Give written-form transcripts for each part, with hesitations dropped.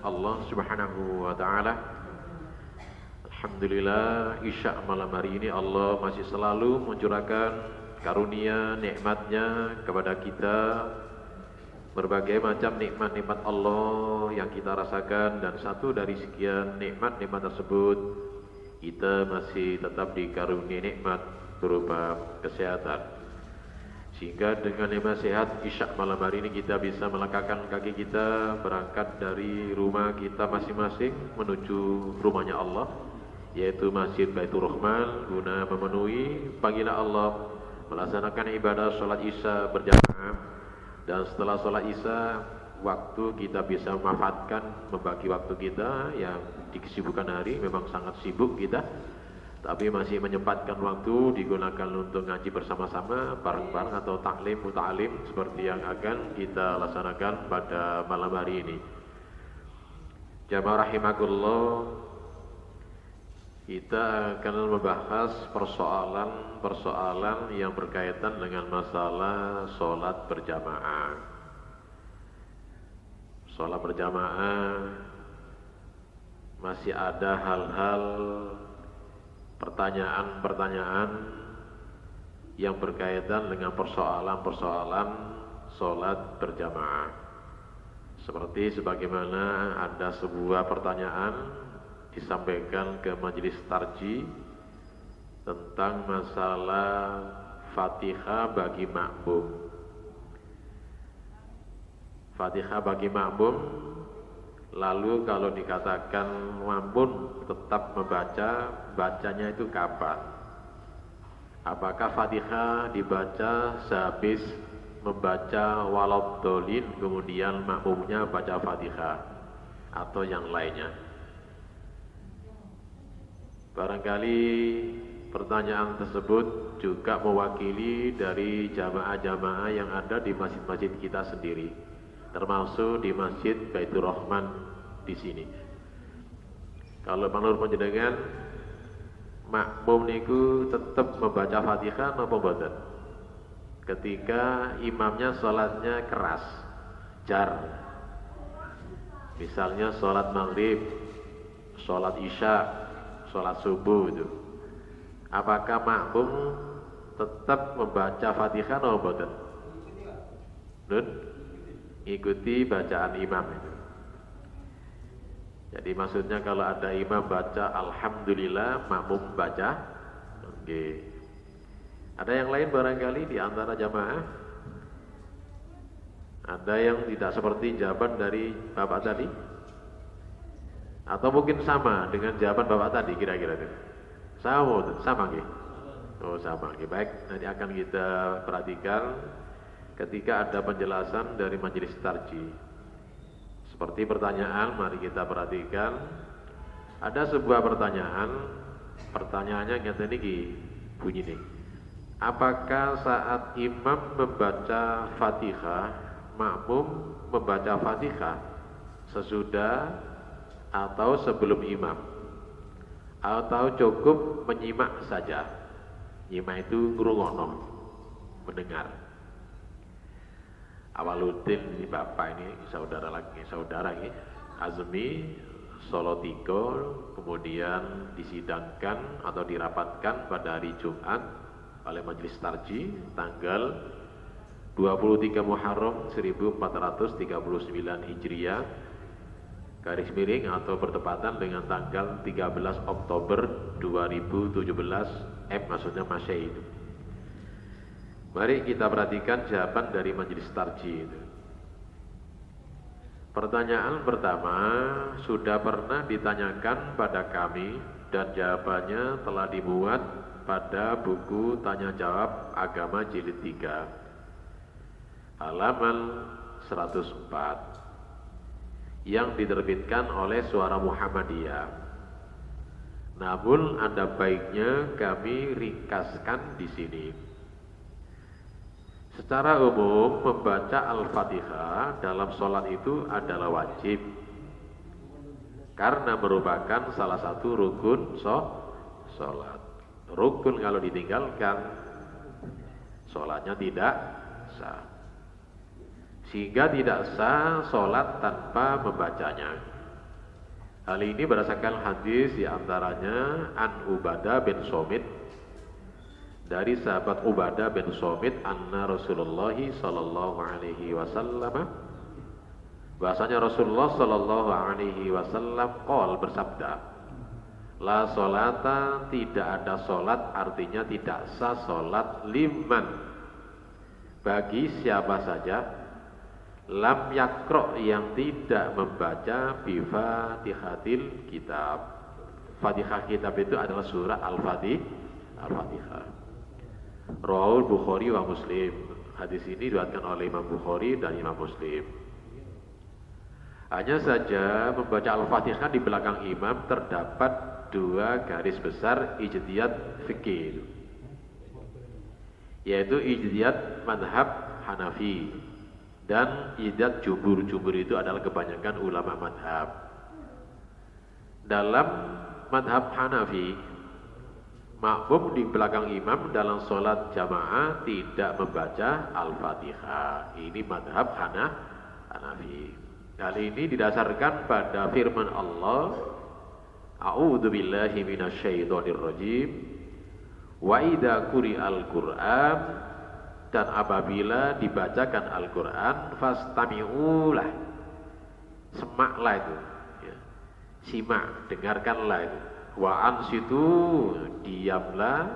Allah Subhanahu wa taala. Alhamdulillah, Isya malam hari ini Allah masih selalu mencurahkan karunia nikmatnya kepada kita. Berbagai macam nikmat-nikmat Allah yang kita rasakan, dan satu dari sekian nikmat-nikmat tersebut kita masih tetap dikaruniai nikmat berupa kesehatan. Sehingga dengan nikmat sehat, Isya malam hari ini kita bisa melangkahkan kaki kita berangkat dari rumah kita masing-masing menuju rumahnya Allah, yaitu Masjid Baitur Rahman, guna memenuhi panggilan Allah, melaksanakan ibadah sholat Isya berjamaah. Dan setelah sholat Isya, waktu kita bisa memanfaatkan, membagi waktu kita yang di kesibukan hari, memang sangat sibuk kita, tapi masih menyempatkan waktu digunakan untuk ngaji bersama-sama, bareng-bareng, atau taklim, muta'alim, seperti yang akan kita laksanakan pada malam hari ini. Jamaah rahimakumullah, kita akan membahas persoalan-persoalan yang berkaitan dengan masalah sholat berjamaah. Sholat berjamaah masih ada hal-hal, pertanyaan-pertanyaan yang berkaitan dengan persoalan-persoalan sholat berjamaah. Seperti sebagaimana ada sebuah pertanyaan disampaikan ke majelis tarji tentang masalah Fatihah bagi makmum. Fatihah bagi makmum, lalu kalau dikatakan makmum tetap membaca, bacanya itu kapan? Apakah Fatihah dibaca sehabis membaca waladhdallin kemudian makmumnya baca Fatihah, atau yang lainnya? Barangkali pertanyaan tersebut juga mewakili dari jamaah-jamaah yang ada di masjid-masjid kita sendiri, termasuk di Masjid Baitur Rahman di sini. Kalau menurut panjenengan, makmum niku tetap membaca Fatihah napa mboten? Ketika imamnya sholatnya keras, jar. Misalnya sholat maghrib, sholat isya, sholat subuh itu, apakah makmum tetap membaca Fatihah atau mboten? Nun, ikuti bacaan imam itu. Jadi maksudnya kalau ada imam baca Alhamdulillah, makmum baca oke. Ada yang lain barangkali di antara jamaah? Ada yang tidak seperti jawaban dari Bapak tadi? Atau mungkin sama dengan jawaban Bapak tadi kira-kira itu? Sama nggih? Oh, sama nggih. Baik, nanti akan kita perhatikan ketika ada penjelasan dari majelis tarji. Seperti pertanyaan, mari kita perhatikan. Ada sebuah pertanyaan, pertanyaannya ngeten iki bunyi nih. Apakah saat imam membaca Fatihah, makmum membaca Fatihah sesudah atau sebelum imam, atau cukup menyimak saja? Nyimak itu ngrungokno, mendengar. Awaludin ini bapak ini saudara ini Azmi Solo 3, kemudian disidangkan atau dirapatkan pada hari Jumat oleh majelis tarji tanggal 23 Muharram 1439 Hijriah, garis miring atau bertepatan dengan tanggal 13 Oktober 2017 maksudnya Masehi itu. Mari kita perhatikan jawaban dari majelis tarji itu. Pertanyaan pertama sudah pernah ditanyakan pada kami dan jawabannya telah dimuat pada buku tanya jawab agama jilid 3 halaman 104 yang diterbitkan oleh Suara Muhammadiyah. Namun ada baiknya kami ringkaskan di sini. Secara umum membaca Al-Fatihah dalam sholat itu adalah wajib, karena merupakan salah satu rukun sholat. Rukun kalau ditinggalkan, sholatnya tidak sah. Sehingga tidak sah sholat tanpa membacanya. Hal ini berdasarkan hadis diantaranya An Ubadah bin Somit, dari sahabat Ubadah bin Somit, anna Rasulullah sallallahu alaihi wasallam, bahasanya Rasulullah sallallahu alaihi wasallam qol, bersabda, la solata, tidak ada solat, artinya tidak sah solat, liman, bagi siapa saja, lam yakro, yang tidak membaca bifatihatil kitab. Fatihah kitab itu adalah surah Al-Fatihah. Rawahul Bukhari wa Muslim. Hadis ini diriwayatkan oleh Imam Bukhari dan Imam Muslim. Hanya saja membaca Al-Fatihah di belakang imam terdapat 2 garis besar ijtihad fikih, yaitu ijtihad madhab Hanafi dan ijtihad jumhur. Jumhur itu adalah kebanyakan ulama madhab. Dalam madhab Hanafi, makmum di belakang imam dalam sholat jamaah tidak membaca Al-Fatihah. Ini madhab Hanafi. Hal ini didasarkan pada firman Allah, a'udzu billahi minasyaitonir rajim, wa idza quri'al Qur'an, dan apabila dibacakan Al-Quran, fastami'ulah, semaklah itu, ya. Simak, dengarkanlah itu. Wa ansitu, diamlah,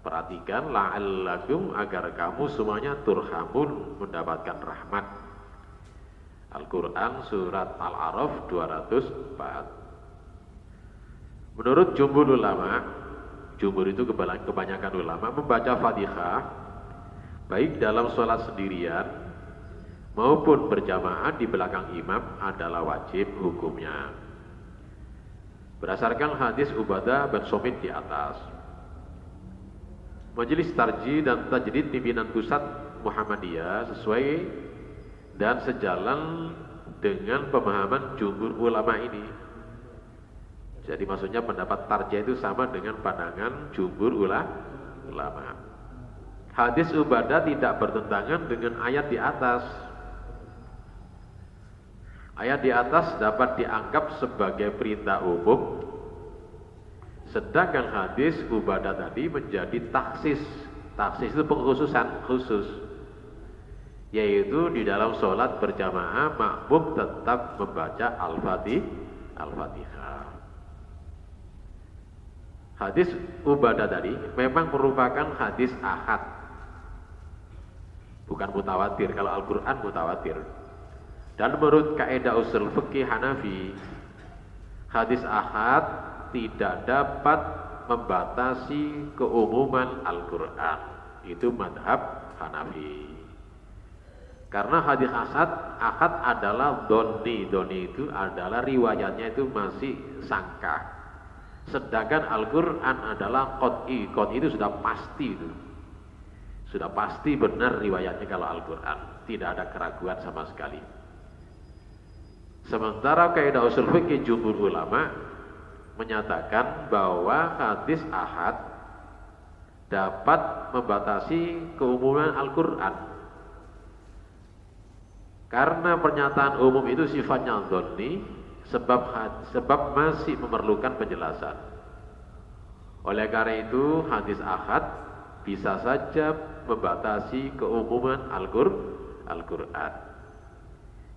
perhatikan, la'allakum, agar kamu semuanya turhamun, mendapatkan rahmat. Al-Quran surat Al-A'raf 204. Menurut jumhur ulama, jumhur itu kebanyakan ulama, membaca Fatihah baik dalam sholat sendirian maupun berjamaah di belakang imam adalah wajib hukumnya. Berdasarkan hadis Ubadah bin Somit di atas, Majelis Tarjih dan Tajdid pimpinan pusat Muhammadiyah sesuai dan sejalan dengan pemahaman jumhur ulama ini. Jadi maksudnya pendapat tarjih itu sama dengan pandangan jumhur ulama. Hadis Ubadah tidak bertentangan dengan ayat di atas. Ayat di atas dapat dianggap sebagai perintah umum, sedangkan hadis Ubadah tadi menjadi taksis. Taksis itu pengkhususan khusus, yaitu di dalam sholat berjamaah makmum tetap membaca Al-Fatihah. Hadis Ubadah tadi memang merupakan hadis ahad, bukan mutawatir. Kalau Al-Quran mutawatir. Dan menurut kaidah usul fikih Hanafi, hadis ahad tidak dapat membatasi keumuman Al-Quran. Itu madhab Hanafi. Karena hadis ahad adalah doni. Doni itu adalah riwayatnya itu masih sangka. Sedangkan Al-Quran adalah qot'i. Qot'i itu sudah pasti itu. Sudah pasti benar riwayatnya kalau Al-Quran. Tidak ada keraguan sama sekali. Sementara kaidah usul fikih jumhur ulama menyatakan bahwa hadis ahad dapat membatasi keumuman Al-Quran. Karena pernyataan umum itu sifatnya dhonni, sebab masih memerlukan penjelasan. Oleh karena itu hadis ahad bisa saja membatasi keumuman Al-Quran.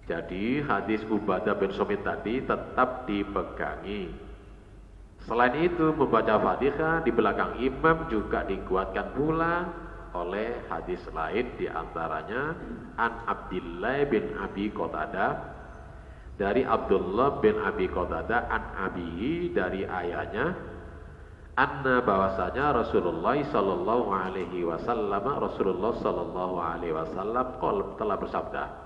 Jadi hadis Ubadah bin Somit tadi tetap dipegangi. Selain itu membaca Fatihah di belakang imam juga dikuatkan pula oleh hadis lain, diantaranya An Abdillah bin Abi Qatadah, dari Abdullah bin Abi Qatadah an abihi, dari ayahnya, anna bahwasanya Rasulullah sallallahu alaihi wasallam telah bersabda,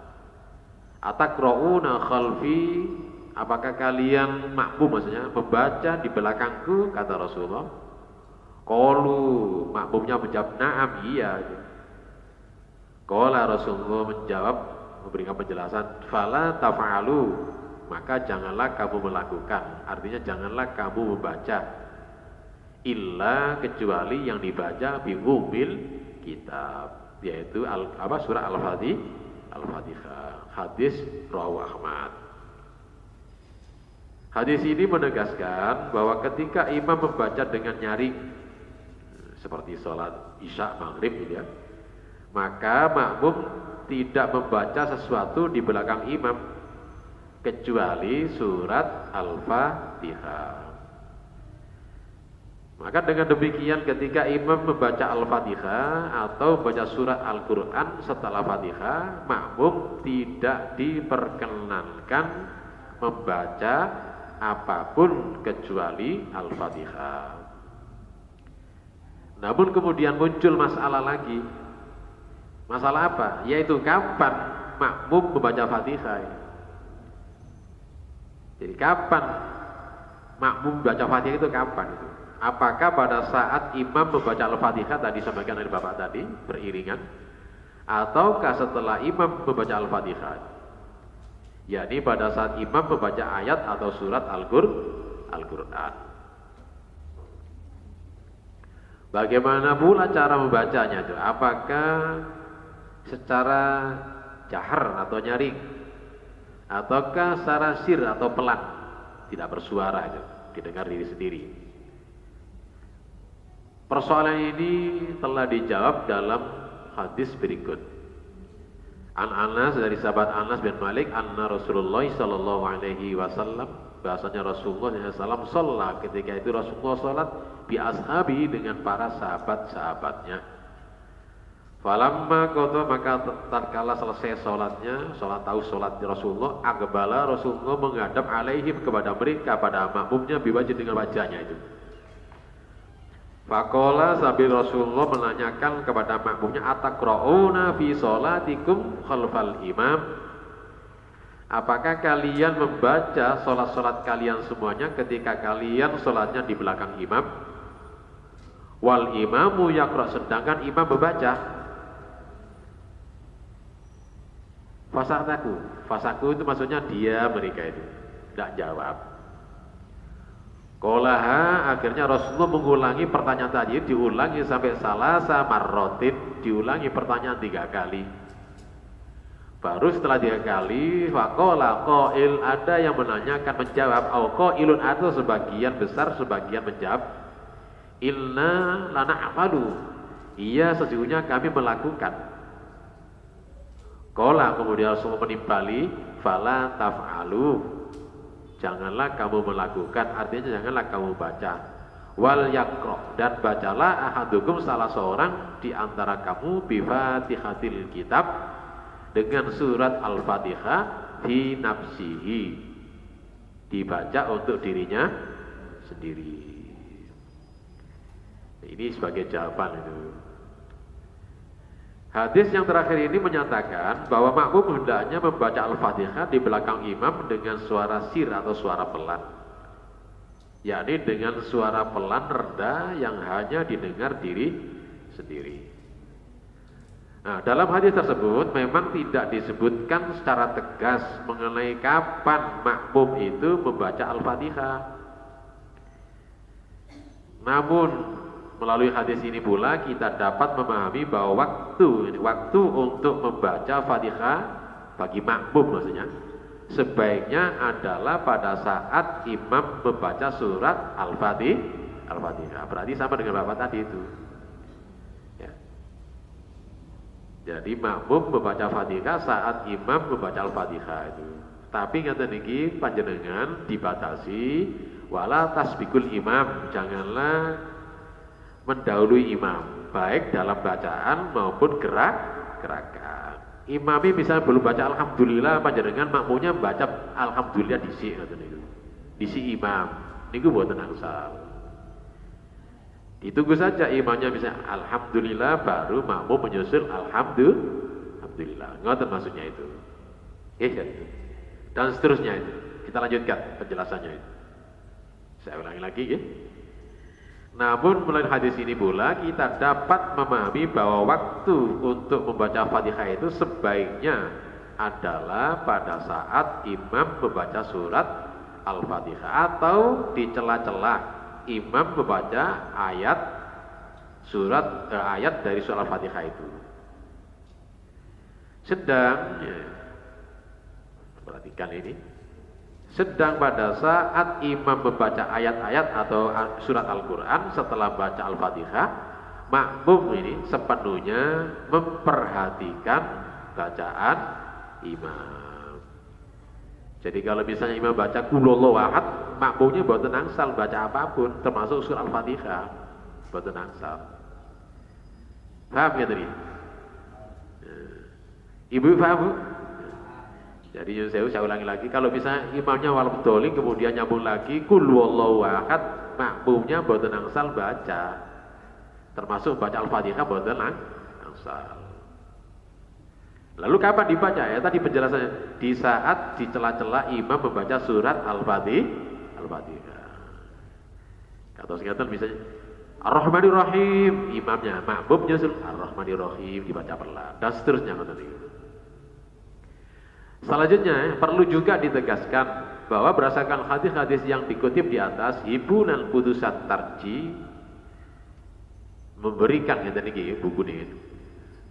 Atakra'una khalfi, apakah kalian makmum, maksudnya membaca di belakangku, kata Rasulullah. Qalu, makmumnya menjawab, na'am, iya. Qala, Rasulullah menjawab, memberikan penjelasan, fala tafa'alu, maka janganlah kamu melakukan. Artinya janganlah kamu membaca, illa, kecuali yang dibaca bi umil kitab, yaitu surah Al-Fatihah. Hadis rawahu Ahmad. Hadis ini menegaskan bahwa ketika imam membaca dengan nyaring seperti sholat isya maghrib gitu ya, maka makmum tidak membaca sesuatu di belakang imam kecuali surat Al-Fatihah. Maka dengan demikian ketika imam membaca Al-Fatihah atau membaca surat Al-Quran setelah Fatihah, makmum tidak diperkenankan membaca apapun kecuali Al-Fatihah. Namun kemudian muncul masalah lagi. Masalah apa? Yaitu kapan makmum membaca Fatihah. Jadi kapan makmum membaca Fatihah itu kapan itu? Apakah pada saat imam membaca Al-Fatihah tadi sampaikan oleh Bapak tadi beriringan, ataukah setelah imam membaca Al-Fatihah? Yakni pada saat imam membaca ayat atau surat Al-Quran. Bagaimana pula cara membacanya itu? Apakah secara jahar atau nyaring, ataukah secara sir atau pelan, tidak bersuara itu, didengar diri sendiri? Persoalan ini telah dijawab dalam hadis berikut. An Anas, dari sahabat Anas bin Malik, anna Rasulullah sallallahu alaihi wasallam, bahasanya Rasulullah SAW sholat, ketika itu Rasulullah sholat bi ashabi dengan para sahabat-sahabatnya. Falamma qada, maka tatkala selesai sholatnya, sholat tahu sholat Rasulullah, aqbala Rasulullah menghadap alaihim kepada mereka, pada makmumnya, biwajib dengan wajahnya itu. Faqala, sambil Rasulullah menanyakan kepada makmumnya, ataqra'una fi sholatikum khalfal imam, apakah kalian membaca sholat-sholat kalian semuanya ketika kalian sholatnya di belakang imam? Wal imamu yaqra, sedangkan imam membaca. Fasaku itu maksudnya dia, mereka itu tidak jawab. Qolaha, akhirnya Rasulullah mengulangi pertanyaan tadi, diulangi sampai salasa marrotin, diulangi pertanyaan 3 kali. Baru setelah 3 kali, faqala qail, ada yang menanyakan, menjawab, au qailun, atau sebagian besar, sebagian menjawab, inna lana'malu, iya sesungguhnya kami melakukan. Qala, kemudian Rasulullah menimpali, fala taf'alu, janganlah kamu melakukan, artinya janganlah kamu baca. Wal yaqra, dan bacalah ahadukum, salah seorang di antara kamu, bi fatihatil kitab, dengan surat Al-Fatihah, fi nafsihi, dibaca untuk dirinya sendiri. Ini sebagai jawaban itu. Hadis yang terakhir ini menyatakan bahwa makmum hendaknya membaca Al-Fatihah di belakang imam dengan suara sir atau suara pelan, yakni dengan suara pelan rendah yang hanya didengar diri sendiri. Nah, dalam hadis tersebut memang tidak disebutkan secara tegas mengenai kapan makmum itu membaca Al-Fatihah. Namun melalui hadis ini pula kita dapat memahami bahwa waktu untuk membaca Fatihah bagi makmum maksudnya sebaiknya adalah pada saat imam membaca surat Al-Fatihah. Berarti sama dengan Bapak tadi itu. Ya. Jadi makmum membaca Fatihah saat imam membaca Al-Fatihah itu. Tapi kata niki panjenengan dibatasi wala tasbikul imam, janganlah mendahului imam, baik dalam bacaan maupun gerakan. Imami misalnya belum baca Alhamdulillah, panjenengan makmumnya baca Alhamdulillah disi, disi imam, niku buatan angsal. Ditunggu saja imamnya bisa Alhamdulillah, baru makmum menyusul Alhamdulillah. Ngoten maksudnya itu. Dan seterusnya itu. Kita lanjutkan penjelasannya itu. Saya ulangi lagi ya. Namun melalui hadis ini pula kita dapat memahami bahwa waktu untuk membaca Fatihah itu sebaiknya adalah pada saat imam membaca surat Al-Fatihah atau di celah-celah imam membaca ayat dari surat Al-Fatihah itu. Sedang perhatikan ini, Sedang pada saat imam membaca ayat-ayat atau surat Al-Quran setelah baca Al-Fatihah, makmum ini sepenuhnya memperhatikan bacaan imam. Jadi kalau misalnya imam baca Qul huwallahu ahad, makmumnya mboten angsal baca apapun termasuk surat Al-Fatihah, mboten angsal. Paham ya tadi? Ibu paham Bu? Jadi saya ulangi lagi, kalau misalnya imamnya walabdolin kemudian nyambung lagi Qul huwallahu ahad, makmumnya mboten angsal baca, termasuk baca Al-Fatihah mboten angsal. Lalu kapan dibaca? Ya tadi penjelasannya, di saat di celah-celah imam membaca surat Al-Fatihah. Kata singkatan misalnya Ar-Rahmanir Rahim, imamnya, makmumnya Ar-Rahmanir Rahim dibaca pelan dan seterusnya. Selanjutnya perlu juga ditegaskan bahwa berdasarkan hadis-hadis yang dikutip di atas, himpunan putusan tarji memberikan yang tadi buku ini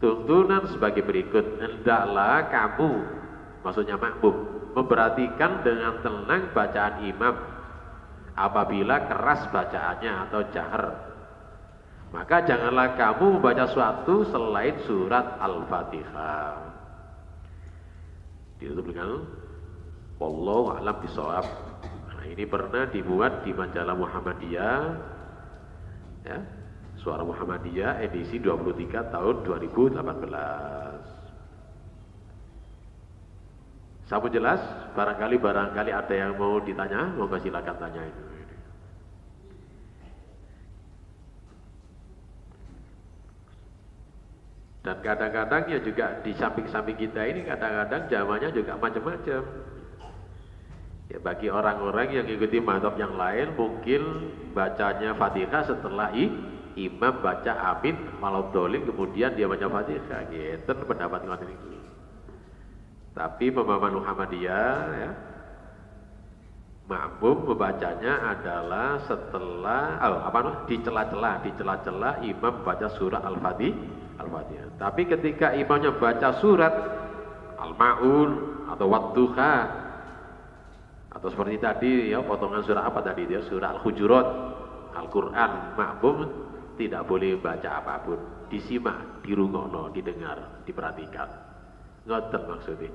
tuntunan sebagai berikut: hendaklah kamu, maksudnya makmum, memperhatikan dengan tenang bacaan imam. Apabila keras bacaannya atau jahar, maka janganlah kamu membaca suatu selain surat Al-Fatihah. Ditutup dengan wallahu a'lam bishawab. Nah, ini pernah dibuat di majalah Muhammadiyah, ya, Suara Muhammadiyah edisi 23 tahun 2018. Sampun jelas? Barangkali ada yang mau ditanya, monggo silakan tanya itu. Dan kadang-kadang ya juga di samping-samping kita ini kadang-kadang jamannya juga macam-macam. Ya bagi orang-orang yang ikuti mazhab yang lain mungkin bacanya Fatihah setelah imam baca amin malabdolin kemudian dia baca Fatihah, gitu pendapat ngoten iki. Tapi pemahaman Muhammadiyah ya, makmum membacanya adalah setelah di celah-celah imam baca surah Al-Fatihah. Tapi ketika imamnya baca surat Al-Ma'un atau Wadduha atau seperti tadi ya, potongan surah apa tadi dia, surah Al-Hujurat, Al-Qur'an, makmum tidak boleh baca apapun, disimak, dirungokno, didengar, diperhatikan. Ngoten maksudnya.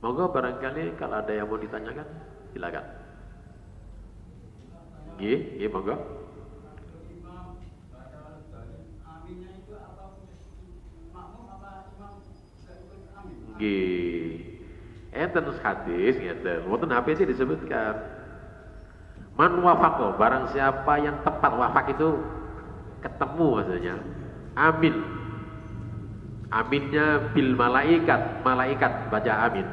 Monggo barangkali kalau ada yang mau ditanyakan, silakan. Nggih, monggo. Enten hadis ngeten, wonten HP sih disebutkan. Man wafaqo, barang siapa yang tepat, wafaq itu ketemu maksudnya. Amin. Aminnya bil malaikat baca amin.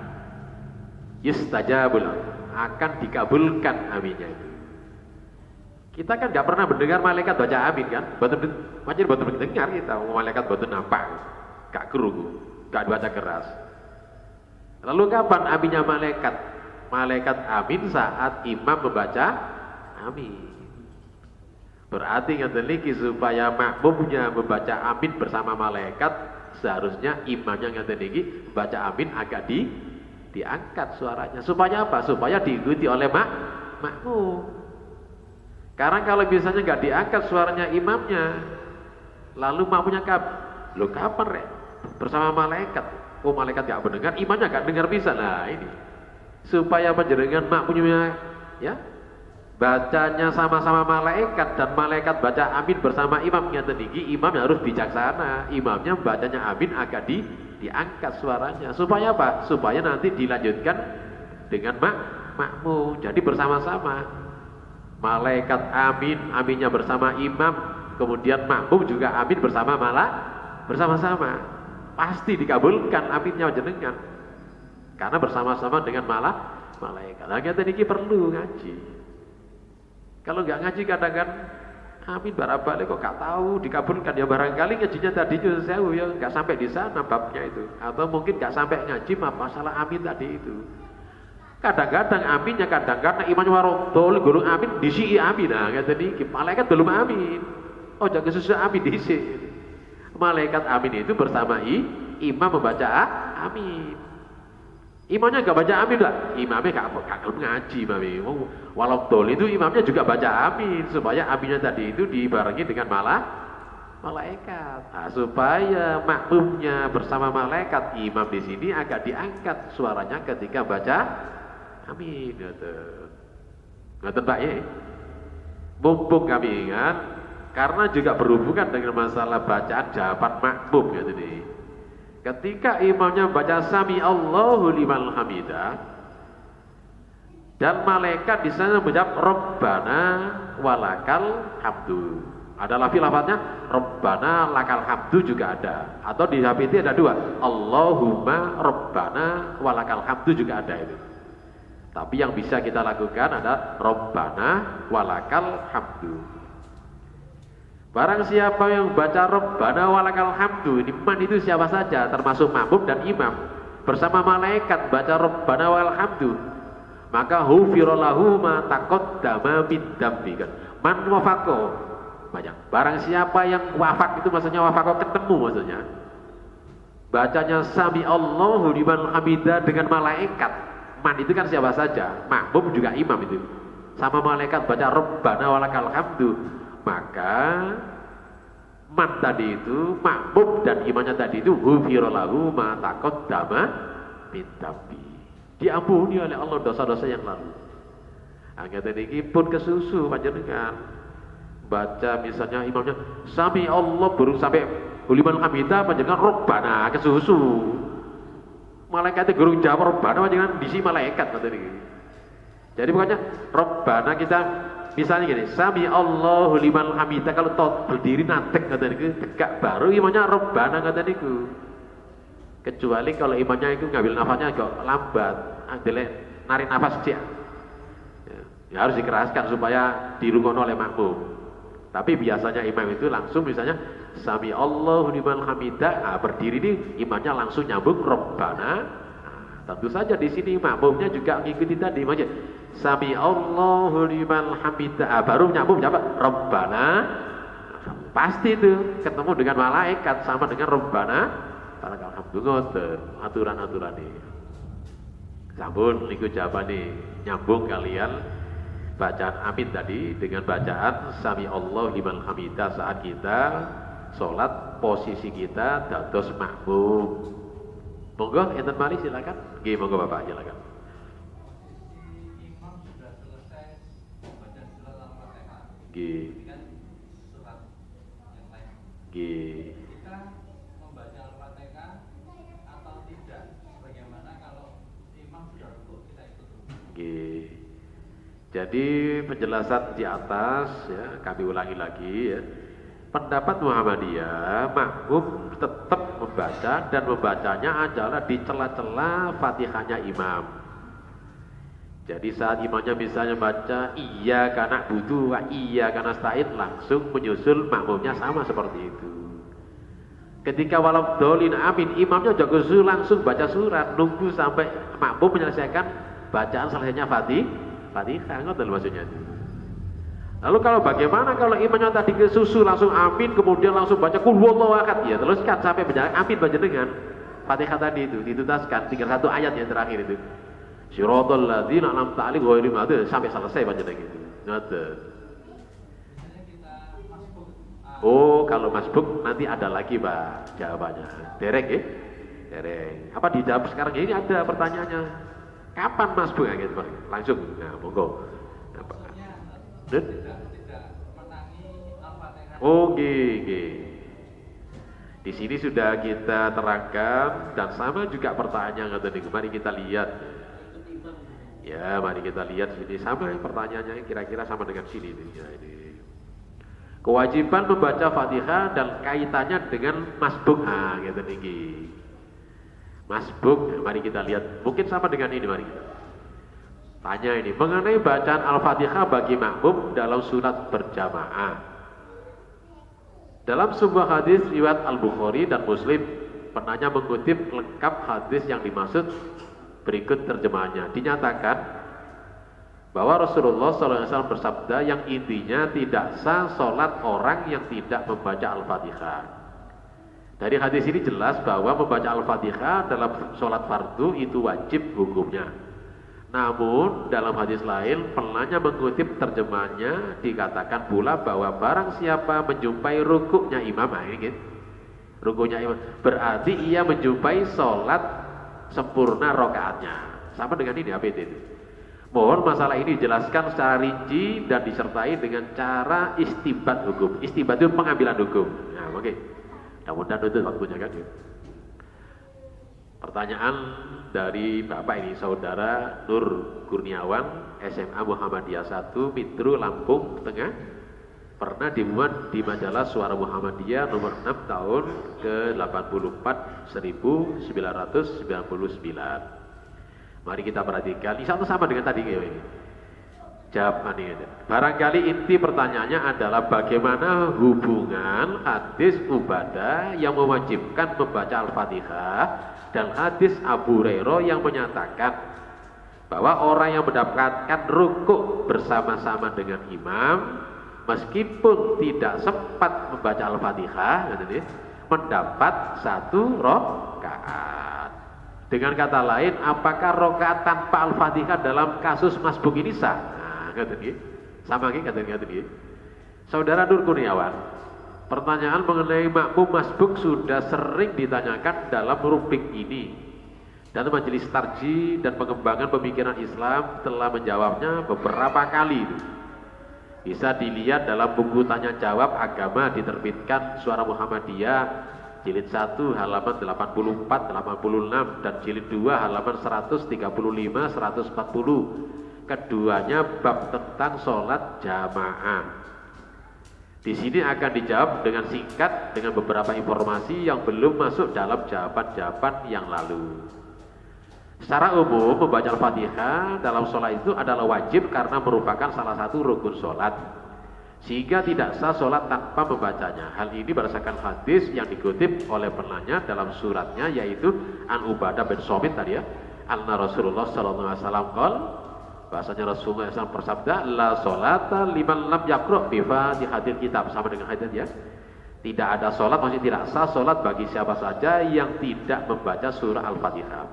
Yustajabul, akan dikabulkan aminnya itu. Kita kan nggak pernah mendengar malaikat baca amin kan? Betul mendengar kita, malaikat betul nampak, gak kerungu, gak baca keras. Lalu kapan aminnya malaikat? Malaikat amin saat imam membaca amin. Berarti ngeten niki supaya makmumnya membaca amin bersama malaikat, seharusnya imamnya ngeten niki baca amin agak diangkat suaranya. Supaya apa? Supaya diikuti oleh makmum. Karena kalau biasanya nggak diangkat suaranya imamnya, lalu makmumnya kapan rek? Bersama malaikat. Oh malaikat gak mendengar, imamnya gak dengar bisa. Nah ini supaya panjenengan makmumnya ya bacanya sama-sama malaikat dan malaikat baca amin bersama imamnya tinggi, imamnya harus bijaksana. Imamnya bacanya amin agak diangkat suaranya. Supaya apa? Supaya nanti dilanjutkan dengan makmum. Jadi bersama-sama. Malaikat amin, aminnya bersama imam, kemudian makmum juga amin bersama-sama. Pasti dikabulkan aminnya jenengan karena bersama-sama dengan malaikat. Nah kita ini perlu ngaji. Kalau nggak ngaji kadang-kadang amin barabalik kok gak tahu dikabulkan, ya barangkali ngajinya tadi juga sewu ya nggak sampai di sana babnya itu, atau mungkin nggak sampai ngaji masalah amin tadi itu. Kadang-kadang aminnya kadang-kadang imamnya warodol gulung amin disi amin. Nah kata ini malaikat belum amin. Oh jangan sesuai amin disi. Malaikat amin itu bersama imam membaca amin. Imamnya gak baca amin lah, imamnya gak ngaji imamnya. Walau dol itu imamnya juga baca amin supaya aminnya tadi itu dibarengi dengan malaikat. Nah, supaya makmumnya bersama malaikat, imam di sini agak diangkat suaranya ketika baca amin. Ngoten Pak ya. Mumpung kami ingat, karena juga berhubungan dengan masalah bacaan jawaban makmum gitu nih. Ketika imamnya baca sami Allahu liman hamidah dan malaikat di sana menjawab Rabbana walakal hamdu. Ada lafaznya Rabbana lakal hamdu juga ada. Atau di HPT ada dua, Allahumma Rabbana walakal hamdu juga ada itu. Tapi yang bisa kita lakukan adalah Rabbana walakal hamdu. Barang siapa yang baca Rabbana walakal hamdu, ini man itu siapa saja, termasuk makmum dan imam, bersama malaikat baca Rabbana walakal hamdu, maka hufira lahu ma taqaddama min dambi. Man wafaqo, banyak. Barang siapa yang wafak itu maksudnya wafaqo ketemu maksudnya. Bacanya sami Allahu liman hamidah dengan malaikat. Man itu kan siapa saja, makmum juga imam itu. Sama malaikat baca Rabbana walakal hamdu, maka man tadi itu, makmum dan imamnya tadi itu ghufira lahu ma taqaddama min dambi. Diampuni oleh Allah dosa-dosa yang lalu. Angkat ini pun kesusu panjenengan. Baca misalnya imamnya sami Allah baru sampai liman hamidah panjenengan Rabbana kesusu. Malaikatnya guru jawab Rabbana jangan disi malaikat tadi. Jadi pokoknya Rabbana kita misalnya gini, sami Allahu liman hamidah, kalau berdiri natek kata niku tegak baru imamnya Rabbana kata niku. Kecuali kalau imamnya itu ngambil nafasnya agak lambat, narik nafas sejak. Ya harus dikeraskan supaya dirungokno oleh makmum. Tapi biasanya imam itu langsung misalnya sami Allahu liman hamidah, berdiri ini imamnya langsung nyambung Rabbana. Tentu saja di sini makmumnya juga mengikuti tadi makanya sami Allahu liman hamidah, baru nyambung apa? Rabbana. Pasti itu ketemu dengan malaikat sama dengan Rabbana. Alhamdulillah aturan-aturan ini. Sampun niku jawabane nyambung kalian bacaan amin tadi dengan bacaan sami Allah liman hamidah saat kita sholat, posisi kita dados makmum. Monggo enten mari silakan. Nggih monggo Bapak silakan. Imam sudah selesai membaca surat Al-Fatihah. Nggih. Kan surat yang lain. Nggih. Kita membaca Al-Fatihah atau tidak? Bagaimana kalau imam sudah rukuk kita ikut rukuk? Nggih. Jadi penjelasan di atas ya kami ulangi lagi ya. Pendapat Muhammadiyah, makmum tetap membaca dan membacanya adalah di celah-celah Fatihahnya imam. Jadi saat imamnya misalnya baca iya karena butuh, iya karena stain, langsung menyusul makmumnya sama seperti itu. Ketika walau dolin amin, imamnya juga langsung baca surat, nunggu sampai makmum menyelesaikan bacaan selesainya Fatihah, ngoten maksudnya. Lalu kalau bagaimana kalau imamnya tadi kesusu langsung amin, kemudian langsung baca qul huwallahu ahad, ya teruskan sampai berjalan amin baca dengan Fatihah tadi itu dituntaskan, tinggal satu ayat yang terakhir itu. Siratal ladzina an'amta 'alaihim ghairil maghdubi sampai selesai baca gitu. Ngoten. Oh, kalau masbuk nanti ada lagi Pak jawabannya. Derek ya? Derek. Apa dijawab sekarang ini ada pertanyaannya. Kapan masbuk ya gitu Pak? Langsung. Nah, monggo. Tidak menangi Al-Fatihah. Oh, nggih. Di sini sudah kita terangkan dan sama juga pertanyaan ngoten niku. Mari kita lihat. Ya, mari kita lihat sini sama pertanyaannya kira-kira sama dengan sini nih. Ya, ini. Kewajiban membaca Fatihah dan kaitannya dengan masbuk. Ah, gitu niki. Masbuk, mari kita lihat. Mungkin sama dengan ini, mari kita. Tanya ini, mengenai bacaan Al-Fatihah bagi makmum dalam surat berjamaah. Dalam sebuah hadis riwayat Al-Bukhari dan Muslim, penanya mengutip lengkap hadis yang dimaksud berikut terjemahannya. Dinyatakan bahwa Rasulullah SAW bersabda yang intinya tidak sah sholat orang yang tidak membaca Al-Fatihah. Dari hadis ini jelas bahwa membaca Al-Fatihah dalam sholat fardu itu wajib hukumnya. Namun dalam hadis lain penanya mengutip terjemahannya dikatakan pula bahwa barang siapa menjumpai rukuknya imam, ini gitu, rukuknya imam berarti ia menjumpai sholat sempurna rokaatnya. Sama dengan ini APT itu. Mohon masalah ini dijelaskan secara rinci dan disertai dengan cara istibat hukum. Istibat itu pengambilan hukum. Nah, oke. Mudah-mudahan itu waktunya kan ya. Pertanyaan dari Bapak ini, Saudara Nur Kurniawan, SMA Muhammadiyah 1, Mitru, Lampung Tengah, pernah dimuat di majalah Suara Muhammadiyah nomor 6 tahun ke-84 1999. Mari kita perhatikan, ini satu sama dengan tadi ini. Jawaban ini. Barangkali inti pertanyaannya adalah bagaimana hubungan hadis Ubadah yang mewajibkan membaca Al-Fatihah dan hadis Abu Hurairah yang menyatakan bahwa orang yang mendapatkan rukuk bersama-sama dengan imam meskipun tidak sempat membaca Al-Fatihah mendapat satu rakaat. Dengan kata lain, apakah rakaat tanpa Al-Fatihah dalam kasus masbuk ini sah? Sama lagi kata dia. Saudara Nur Kurniawan, pertanyaan mengenai makmum masbuk sudah sering ditanyakan dalam rubrik ini, dan Majelis Tarjih dan Pengembangan Pemikiran Islam telah menjawabnya beberapa kali. Bisa dilihat dalam buku tanya jawab agama diterbitkan Suara Muhammadiyah jilid 1 halaman 84, 86 dan jilid 2 halaman 135, 140. Keduanya bab tentang sholat jamaah. Di sini akan dijawab dengan singkat dengan beberapa informasi yang belum masuk dalam jawaban-jawaban yang lalu. Secara umum membaca Al-Fatihah dalam sholat itu adalah wajib karena merupakan salah satu rukun sholat, sehingga tidak sah sholat tanpa membacanya. Hal ini berdasarkan hadis yang dikutip oleh penanya dalam suratnya, yaitu An Ubadah bin Somit tadi ya, anna Rasulullah sallallahu alaihi wasallam qol, bahasanya Rasulullah SAW bersabda, la sholata liman lam yaqra' bi fatihatil kitab. Sama dengan hadis ya, tidak ada sholat, maksudnya tidak sah sholat bagi siapa saja yang tidak membaca surah Al-Fatihah.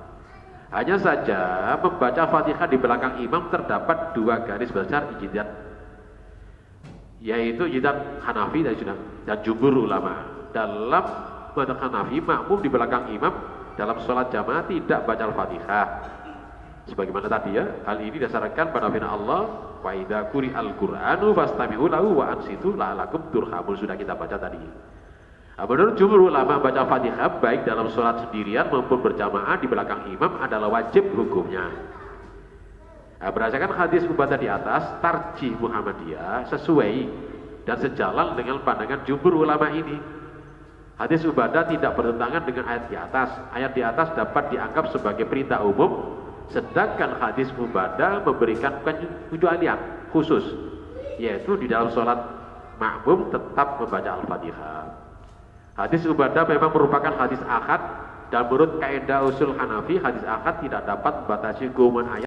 Hanya saja membaca Fatihah di belakang imam terdapat dua garis besar ijtihad, yaitu ijtihad Hanafi dan jumhur ulama. Dalam mazhab Hanafi, makmum di belakang imam dalam sholat jamaah tidak baca Al-Fatihah. Sebagaimana tadi ya, hal ini dasarkan pada firman Allah, wa idza quri'al Qur'anu fastami'u lahu wa ansitu la'allakum turhamun, sudah kita baca tadi. Menurut jumhur ulama, baca Fatihah baik dalam sholat sendirian maupun berjamaah di belakang imam adalah wajib hukumnya. Berdasarkan hadis Ubadah di atas, Tarjih Muhammadiyah sesuai dan sejalan dengan pandangan jumhur ulama ini. Hadis Ubadah tidak bertentangan dengan ayat di atas. Ayat di atas dapat dianggap sebagai perintah umum, sedangkan hadis Ubadah memberikan pengecualian khusus, yaitu di dalam sholat makmum tetap membaca Al-Fatihah. Hadis Ubadah memang merupakan hadis ahad, dan menurut kaidah usul Hanafi, hadis ahad tidak dapat membatasi keumuman ayat